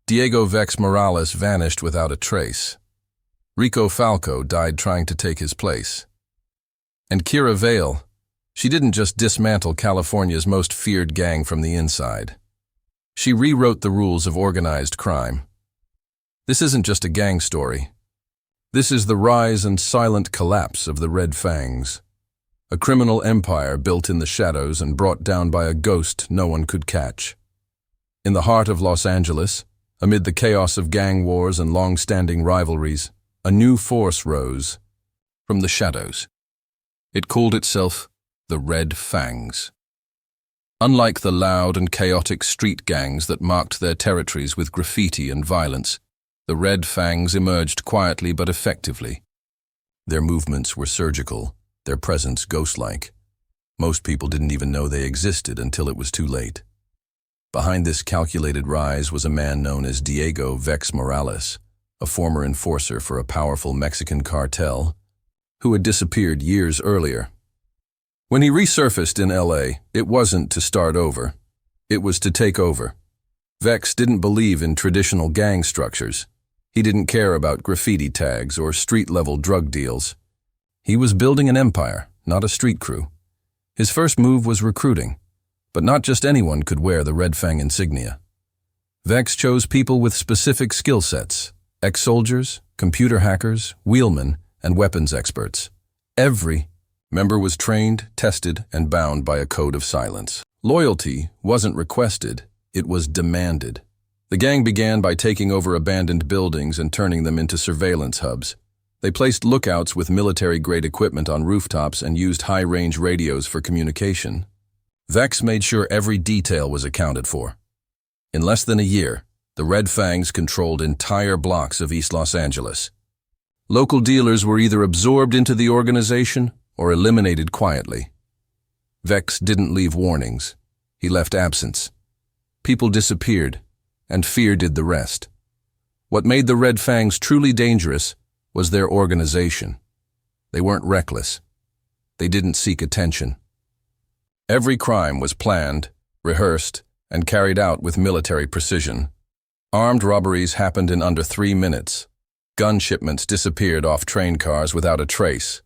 Diego Vex Morales vanished without a trace. Rico Falco died trying to take his place. And Kira Vale, she didn't just dismantle California's most feared gang from the inside. She rewrote the rules of organized crime. This isn't just a gang story. This is the rise and silent collapse of the Red Fangs, a criminal empire built in the shadows and brought down by a ghost no one could catch. In the heart of Los Angeles, amid the chaos of gang wars and long-standing rivalries, a new force rose from the shadows. It called itself the Red Fangs. Unlike the loud and chaotic street gangs that marked their territories with graffiti and violence, the Red Fangs emerged quietly but effectively. Their movements were surgical, their presence ghost-like. Most people didn't even know they existed until it was too late. Behind this calculated rise was a man known as Diego Vex Morales, a former enforcer for a powerful Mexican cartel who had disappeared years earlier. When he resurfaced in LA, it wasn't to start over. It was to take over. Vex didn't believe in traditional gang structures. He didn't care about graffiti tags or street-level drug deals. He was building an empire, not a street crew. His first move was recruiting, but not just anyone could wear the Red Fang insignia. Vex chose people with specific skill sets: ex-soldiers, computer hackers, wheelmen, and weapons experts. Every member was trained, tested, and bound by a code of silence. Loyalty wasn't requested, it was demanded. The gang began by taking over abandoned buildings and turning them into surveillance hubs. They placed lookouts with military-grade equipment on rooftops and used high-range radios for communication. Vex made sure every detail was accounted for. In less than a year, the Red Fangs controlled entire blocks of East Los Angeles. Local dealers were either absorbed into the organization or eliminated quietly. Vex didn't leave warnings. He left absence. People disappeared, and fear did the rest. What made the Red Fangs truly dangerous was their organization. They weren't reckless. They didn't seek attention. Every crime was planned, rehearsed, and carried out with military precision. Armed robberies happened in under 3 minutes. Gun shipments disappeared off train cars without a trace.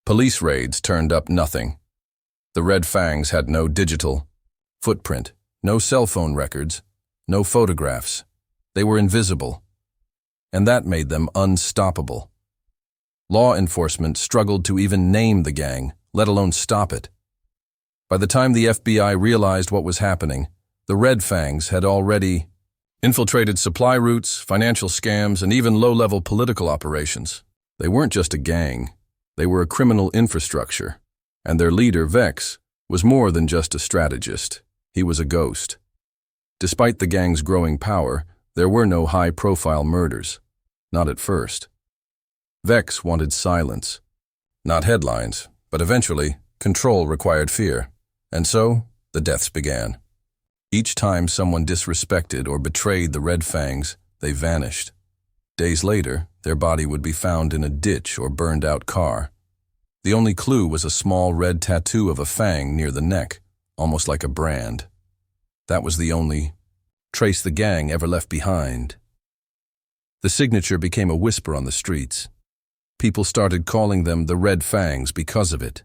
Police raids turned up nothing. The Red Fangs had no digital footprint, no cell phone records, no photographs. They were invisible, and that made them unstoppable. Law enforcement struggled to even name the gang, let alone stop it. By the time the FBI realized what was happening, the Red Fangs had already infiltrated supply routes, financial scams, and even low-level political operations. They weren't just a gang. They were a criminal infrastructure, and their leader, Vex, was more than just a strategist. He was a ghost. Despite the gang's growing power, there were no high-profile murders. Not at first. Vex wanted silence. Not headlines, but eventually, control required fear. And so, the deaths began. Each time someone disrespected or betrayed the Red Fangs, they vanished. Days later, their body would be found in a ditch or burned-out car. The only clue was a small red tattoo of a fang near the neck, almost like a brand. That was the only trace the gang ever left behind. The signature became a whisper on the streets. People started calling them the Red Fangs because of it.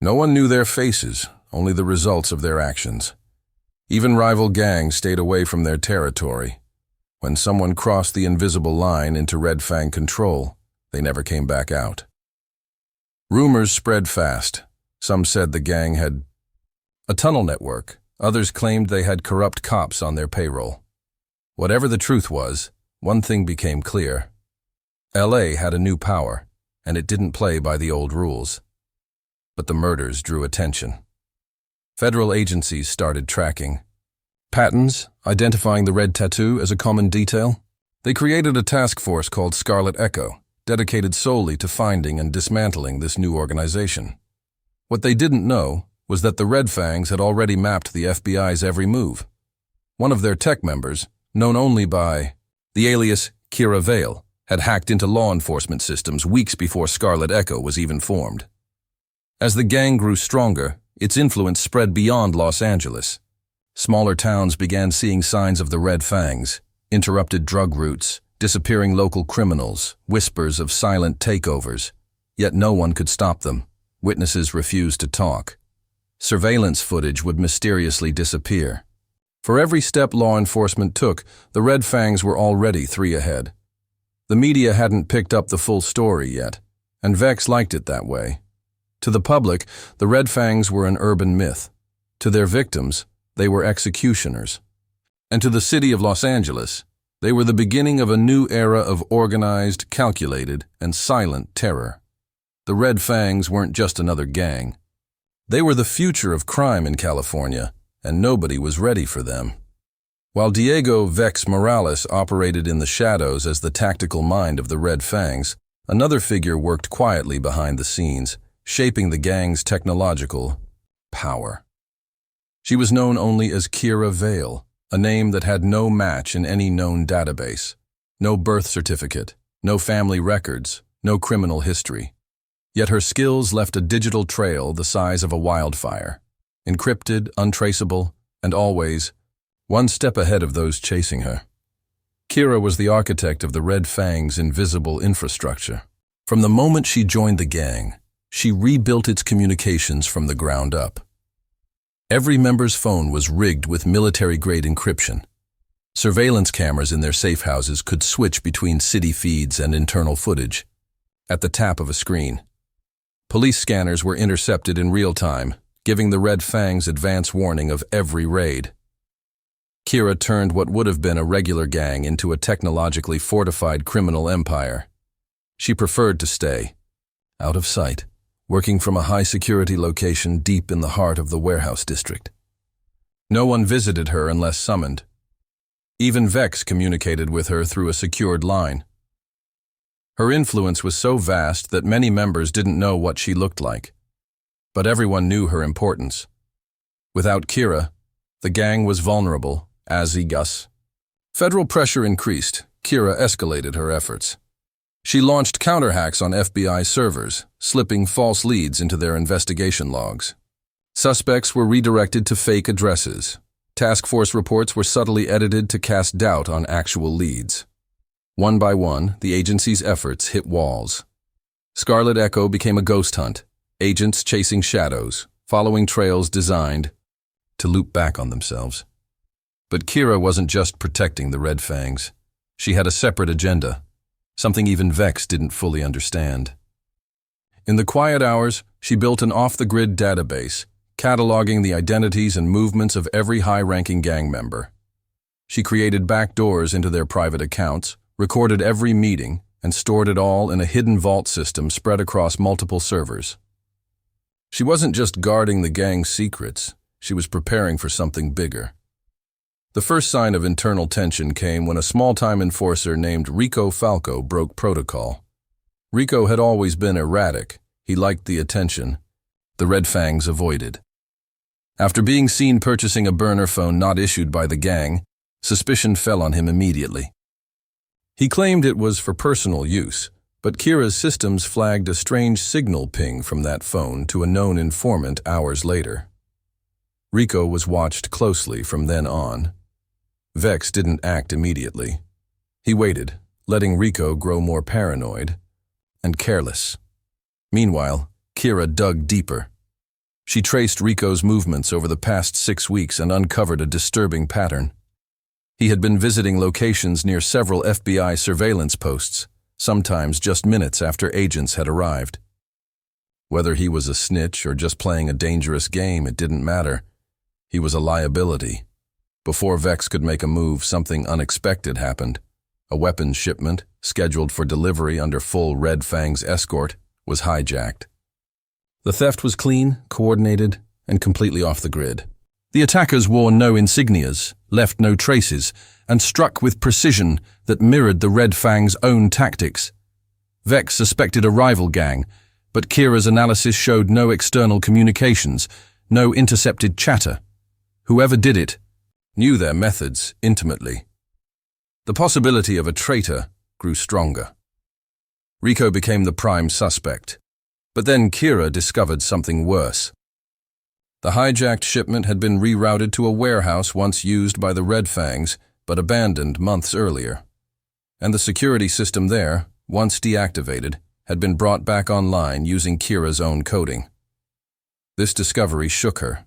No one knew their faces, only the results of their actions. Even rival gangs stayed away from their territory. When someone crossed the invisible line into Red Fang control, they never came back out. Rumors spread fast. Some said the gang had a tunnel network. Others claimed they had corrupt cops on their payroll. Whatever the truth was, one thing became clear. LA had a new power, and it didn't play by the old rules. But the murders drew attention. Federal agencies started tracking patterns, identifying the red tattoo as a common detail. They created a task force called Scarlet Echo, dedicated solely to finding and dismantling this new organization. What they didn't know was that the Red Fangs had already mapped the FBI's every move. One of their tech members, known only by the alias Kira Vale, had hacked into law enforcement systems weeks before Scarlet Echo was even formed. As the gang grew stronger, its influence spread beyond Los Angeles. Smaller towns began seeing signs of the Red Fangs. interrupted drug routes, disappearing local criminals, whispers of silent takeovers. Yet no one could stop them. Witnesses refused to talk. Surveillance footage would mysteriously disappear. For every step law enforcement took, the Red Fangs were already 3 ahead. The media hadn't picked up the full story yet, and Vex liked it that way. To the public, the Red Fangs were an urban myth. To their victims, they were executioners. And to the city of Los Angeles, they were the beginning of a new era of organized, calculated, and silent terror. The Red Fangs weren't just another gang. They were the future of crime in California, and nobody was ready for them. While Diego Vex Morales operated in the shadows as the tactical mind of the Red Fangs, another figure worked quietly behind the scenes, shaping the gang's technological power. She was known only as Kira Vale, a name that had no match in any known database. No birth certificate, no family records, no criminal history. Yet her skills left a digital trail the size of a wildfire, encrypted, untraceable, and always one step ahead of those chasing her. Kira was the architect of the Red Fang's invisible infrastructure. From the moment she joined the gang, she rebuilt its communications from the ground up. Every member's phone was rigged with military-grade encryption. Surveillance cameras in their safe houses could switch between city feeds and internal footage at the tap of a screen. Police scanners were intercepted in real time, giving the Red Fangs advance warning of every raid. Kira turned what would have been a regular gang into a technologically fortified criminal empire. She preferred to stay out of sight, working from a high-security location deep in the heart of the warehouse district. No one visited her unless summoned. Even Vex communicated with her through a secured line. Her influence was so vast that many members didn't know what she looked like. But everyone knew her importance. Without Kira, the gang was vulnerable, as Gus. Federal pressure increased. Kira escalated her efforts. She launched counter-hacks on FBI servers, slipping false leads into their investigation logs. Suspects were redirected to fake addresses. Task force reports were subtly edited to cast doubt on actual leads. One by one, the agency's efforts hit walls. Scarlet Echo became a ghost hunt, agents chasing shadows, following trails designed to loop back on themselves. But Kira wasn't just protecting the Red Fangs. She had a separate agenda, something even Vex didn't fully understand. In the quiet hours, she built an off-the-grid database, cataloging the identities and movements of every high-ranking gang member. She created backdoors into their private accounts, recorded every meeting, and stored it all in a hidden vault system spread across multiple servers. She wasn't just guarding the gang's secrets, she was preparing for something bigger. The first sign of internal tension came when a small-time enforcer named Rico Falco broke protocol. Rico had always been erratic. He liked the attention. The Red Fangs avoided. After being seen purchasing a burner phone not issued by the gang, suspicion fell on him immediately. He claimed it was for personal use, but Kira's systems flagged a strange signal ping from that phone to a known informant hours later. Rico was watched closely from then on. Vex didn't act immediately. He waited, letting Rico grow more paranoid and careless. Meanwhile, Kira dug deeper. She traced Rico's movements over the past 6 weeks and uncovered a disturbing pattern. He had been visiting locations near several FBI surveillance posts, sometimes just minutes after agents had arrived. Whether he was a snitch or just playing a dangerous game, it didn't matter. He was a liability. Before Vex could make a move, something unexpected happened. A weapons shipment, scheduled for delivery under full Red Fangs escort, was hijacked. The theft was clean, coordinated, and completely off the grid. The attackers wore no insignias, left no traces, and struck with precision that mirrored the Red Fang's own tactics. Vex suspected a rival gang, but Kira's analysis showed no external communications, no intercepted chatter. Whoever did it knew their methods intimately. The possibility of a traitor grew stronger. Rico became the prime suspect. But then Kira discovered something worse. The hijacked shipment had been rerouted to a warehouse once used by the Red Fangs, but abandoned months earlier. And the security system there, once deactivated, had been brought back online using Kira's own coding. This discovery shook her.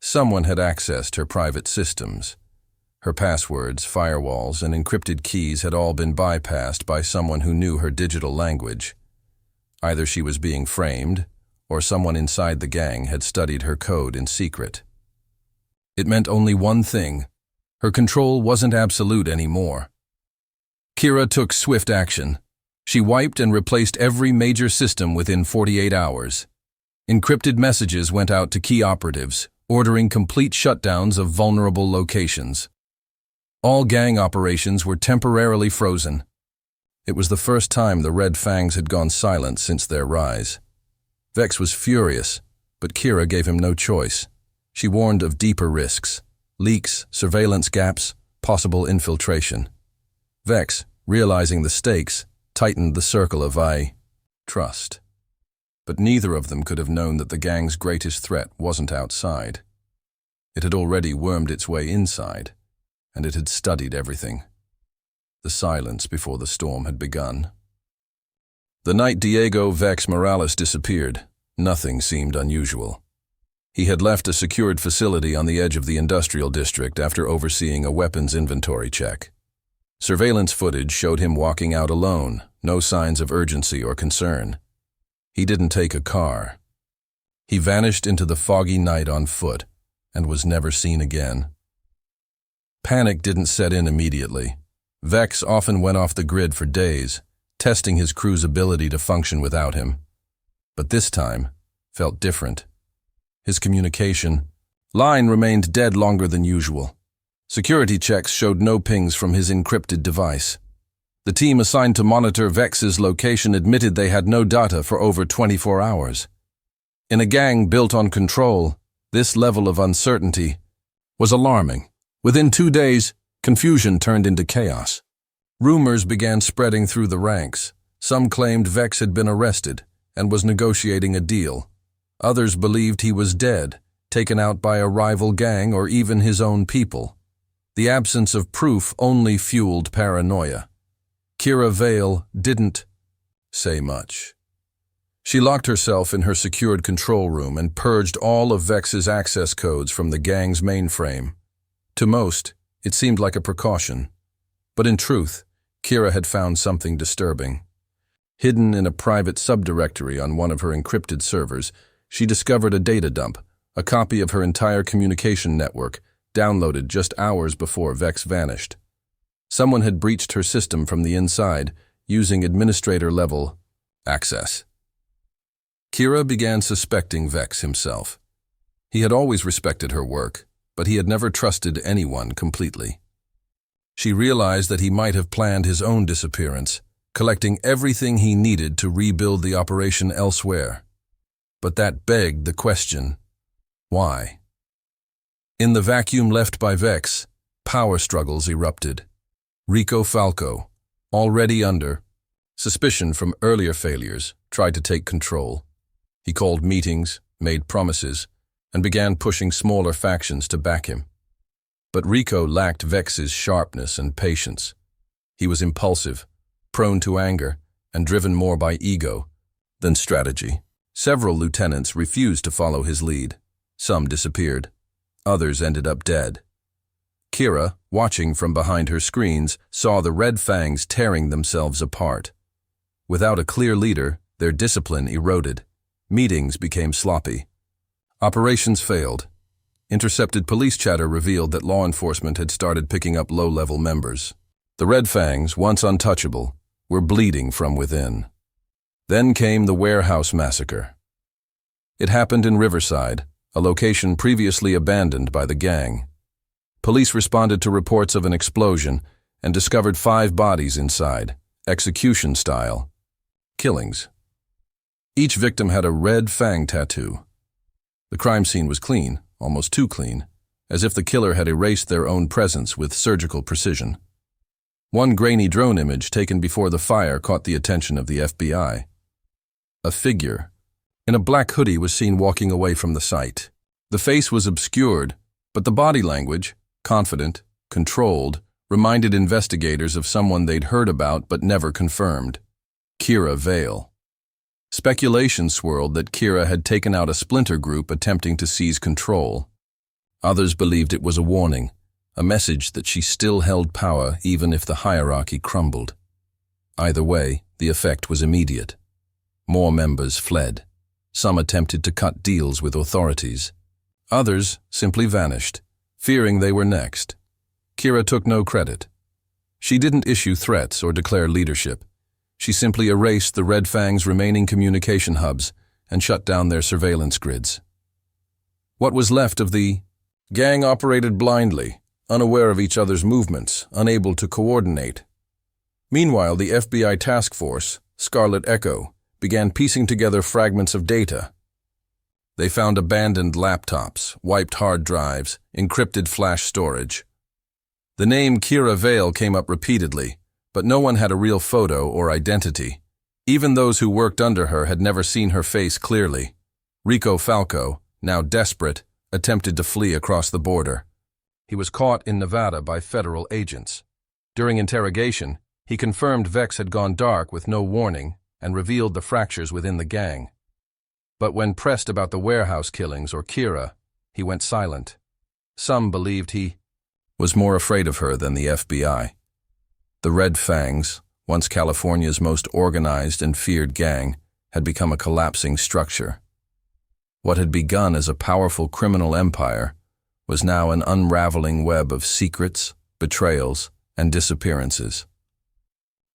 Someone had accessed her private systems. Her passwords, firewalls, and encrypted keys had all been bypassed by someone who knew her digital language. Either she was being framed, or someone inside the gang had studied her code in secret. It meant only one thing: her control wasn't absolute anymore. Kira took swift action. She wiped and replaced every major system within 48 hours. Encrypted messages went out to key operatives, ordering complete shutdowns of vulnerable locations. All gang operations were temporarily frozen. It was the first time the Red Fangs had gone silent since their rise. Vex was furious, but Kira gave him no choice. She warned of deeper risks: leaks, surveillance gaps, possible infiltration. Vex, realizing the stakes, tightened the circle of trust. But neither of them could have known that the gang's greatest threat wasn't outside. It had already wormed its way inside, and it had studied everything. The silence before the storm had begun. The night Diego Vex Morales disappeared, nothing seemed unusual. He had left a secured facility on the edge of the industrial district after overseeing a weapons inventory check. Surveillance footage showed him walking out alone, no signs of urgency or concern. He didn't take a car. He vanished into the foggy night on foot and was never seen again. Panic didn't set in immediately. Vex often went off the grid for days, testing his crew's ability to function without him. But this time felt different. His communication line remained dead longer than usual. Security checks showed no pings from his encrypted device. The team assigned to monitor Vex's location admitted they had no data for over 24 hours. In a gang built on control, this level of uncertainty was alarming. Within 2 days, confusion turned into chaos. Rumors began spreading through the ranks. Some claimed Vex had been arrested and was negotiating a deal. Others believed he was dead, taken out by a rival gang or even his own people. The absence of proof only fueled paranoia. Kira Vale didn't say much. She locked herself in her secured control room and purged all of Vex's access codes from the gang's mainframe. To most, it seemed like a precaution. But in truth, Kira had found something disturbing. Hidden in a private subdirectory on one of her encrypted servers, she discovered a data dump, a copy of her entire communication network, downloaded just hours before Vex vanished. Someone had breached her system from the inside, using administrator-level access. Kira began suspecting Vex himself. He had always respected her work, but he had never trusted anyone completely. She realized that he might have planned his own disappearance, collecting everything he needed to rebuild the operation elsewhere. But that begged the question, why? In the vacuum left by Vex, power struggles erupted. Rico Falco, already under suspicion from earlier failures, tried to take control. He called meetings, made promises, and began pushing smaller factions to back him. But Rico lacked Vex's sharpness and patience. He was impulsive, prone to anger, and driven more by ego than strategy. Several lieutenants refused to follow his lead. Some disappeared. Others ended up dead. Kira, watching from behind her screens, saw the Red Fangs tearing themselves apart. Without a clear leader, their discipline eroded. Meetings became sloppy. Operations failed. Intercepted police chatter revealed that law enforcement had started picking up low-level members. The Red Fangs, once untouchable, were bleeding from within. Then came the warehouse massacre. It happened in Riverside, a location previously abandoned by the gang. Police responded to reports of an explosion and discovered 5 bodies inside, execution-style killings. Each victim had a red fang tattoo. The crime scene was clean, almost too clean, as if the killer had erased their own presence with surgical precision. One grainy drone image taken before the fire caught the attention of the FBI. A figure in a black hoodie was seen walking away from the site. The face was obscured, but the body language, confident, controlled, reminded investigators of someone they'd heard about but never confirmed: Kira Vale. Speculation swirled that Kira had taken out a splinter group attempting to seize control. Others believed it was a warning, a message that she still held power even if the hierarchy crumbled. Either way, the effect was immediate. More members fled. Some attempted to cut deals with authorities. Others simply vanished, fearing they were next. Kira took no credit. She didn't issue threats or declare leadership. She simply erased the Red Fangs' remaining communication hubs and shut down their surveillance grids. What was left of the gang operated blindly, unaware of each other's movements, unable to coordinate. Meanwhile, the FBI task force, Scarlet Echo, began piecing together fragments of data. They found abandoned laptops, wiped hard drives, encrypted flash storage. The name Kira Vale came up repeatedly, but no one had a real photo or identity. Even those who worked under her had never seen her face clearly. Rico Falco, now desperate, attempted to flee across the border. He was caught in Nevada by federal agents. During interrogation, he confirmed Vex had gone dark with no warning and revealed the fractures within the gang. But when pressed about the warehouse killings or Kira, he went silent. Some believed he was more afraid of her than the FBI. The Red Fangs, once California's most organized and feared gang, had become a collapsing structure. What had begun as a powerful criminal empire was now an unraveling web of secrets, betrayals, and disappearances.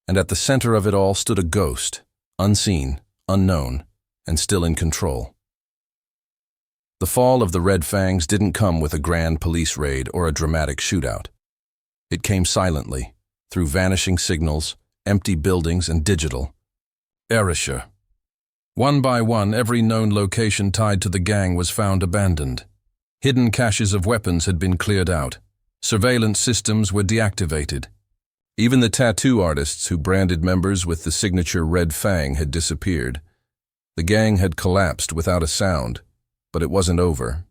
And at the center of it all stood a ghost, unseen, unknown, and still in control. The fall of the Red Fangs didn't come with a grand police raid or a dramatic shootout. It came silently, through vanishing signals, empty buildings, and digital erasure. One by one, every known location tied to the gang was found abandoned. Hidden caches of weapons had been cleared out. Surveillance systems were deactivated. Even the tattoo artists who branded members with the signature Red Fang had disappeared. The gang had collapsed without a sound, but it wasn't over.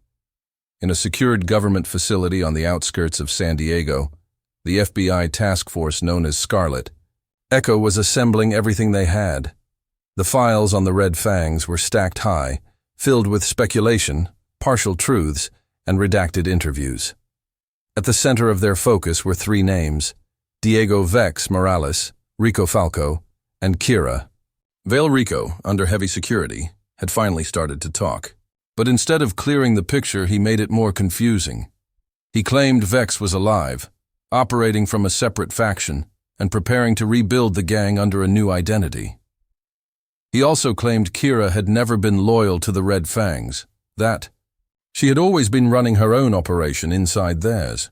In a secured government facility on the outskirts of San Diego, the FBI task force known as Scarlet Echo was assembling everything they had. The files on the Red Fangs were stacked high, filled with speculation, partial truths, and redacted interviews. At the center of their focus were three names: Diego Vex Morales, Rico Falco, and Kira Vale. Rico, under heavy security, had finally started to talk. But instead of clearing the picture, he made it more confusing. He claimed Vex was alive, operating from a separate faction, and preparing to rebuild the gang under a new identity. He also claimed Kira had never been loyal to the Red Fangs, that she had always been running her own operation inside theirs.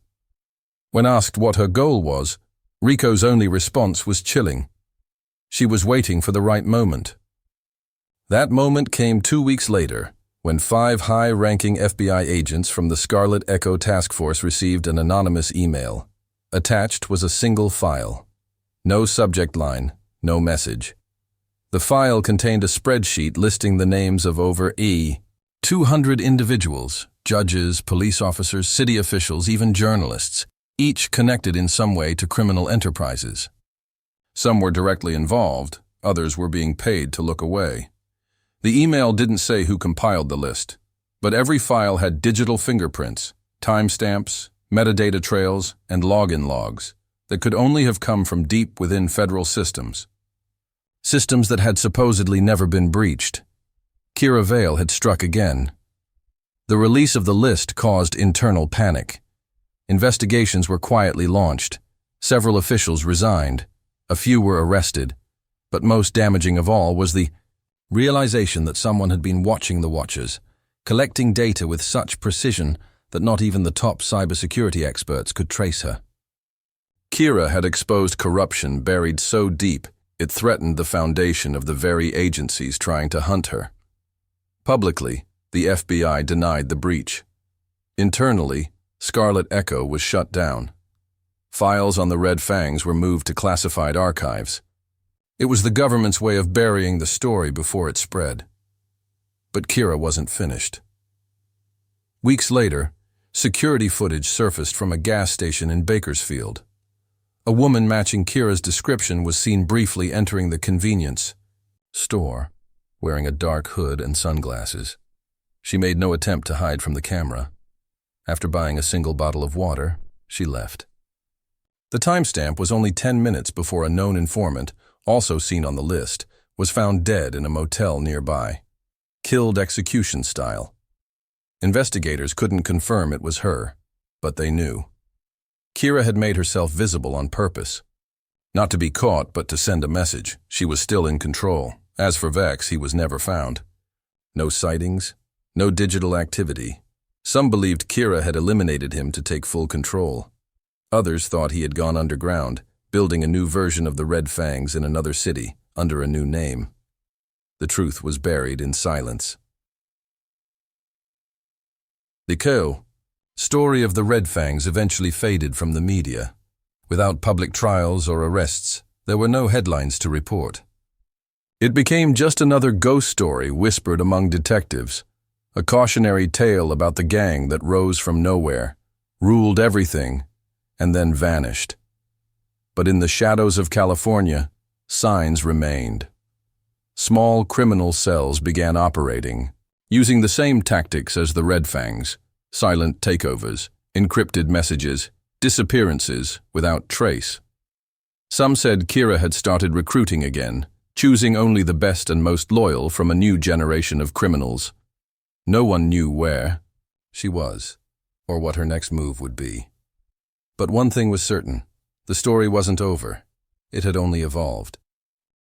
When asked what her goal was, Rico's only response was chilling. She was waiting for the right moment. That moment came 2 weeks later, when 5 high-ranking FBI agents from the Scarlet Echo Task Force received an anonymous email. Attached was a single file. No subject line, no message. The file contained a spreadsheet listing the names of over 200 individuals, judges, police officers, city officials, even journalists, each connected in some way to criminal enterprises. Some were directly involved, others were being paid to look away. The email didn't say who compiled the list, but every file had digital fingerprints, timestamps, metadata trails, and login logs that could only have come from deep within federal systems. Systems that had supposedly never been breached. Kira Vale had struck again. The release of the list caused internal panic. Investigations were quietly launched. Several officials resigned. A few were arrested. But most damaging of all was the realization that someone had been watching the Watchers, collecting data with such precision that not even the top cybersecurity experts could trace her. Kira had exposed corruption buried so deep it threatened the foundation of the very agencies trying to hunt her. Publicly, the FBI denied the breach. Internally, Scarlet Echo was shut down. Files on the Red Fangs were moved to classified archives. It was the government's way of burying the story before it spread. But Kira wasn't finished. Weeks later, security footage surfaced from a gas station in Bakersfield. A woman matching Kira's description was seen briefly entering the convenience store, wearing a dark hood and sunglasses. She made no attempt to hide from the camera. After buying a single bottle of water, she left. The timestamp was only 10 minutes before a known informant, also seen on the list, was found dead in a motel nearby. Killed execution style. Investigators couldn't confirm it was her, but they knew. Kira had made herself visible on purpose. Not to be caught, but to send a message. She was still in control. As for Vex, he was never found. No sightings, no digital activity. Some believed Kira had eliminated him to take full control. Others thought he had gone underground, building a new version of the Red Fangs in another city, under a new name. The truth was buried in silence. The story of the Red Fangs eventually faded from the media. Without public trials or arrests, there were no headlines to report. It became just another ghost story whispered among detectives, a cautionary tale about the gang that rose from nowhere, ruled everything, and then vanished. But in the shadows of California, signs remained. Small criminal cells began operating, using the same tactics as the Red Fangs: silent takeovers, encrypted messages, disappearances without trace. Some said Kira had started recruiting again, choosing only the best and most loyal from a new generation of criminals. No one knew where she was, or what her next move would be. But one thing was certain: the story wasn't over. It had only evolved.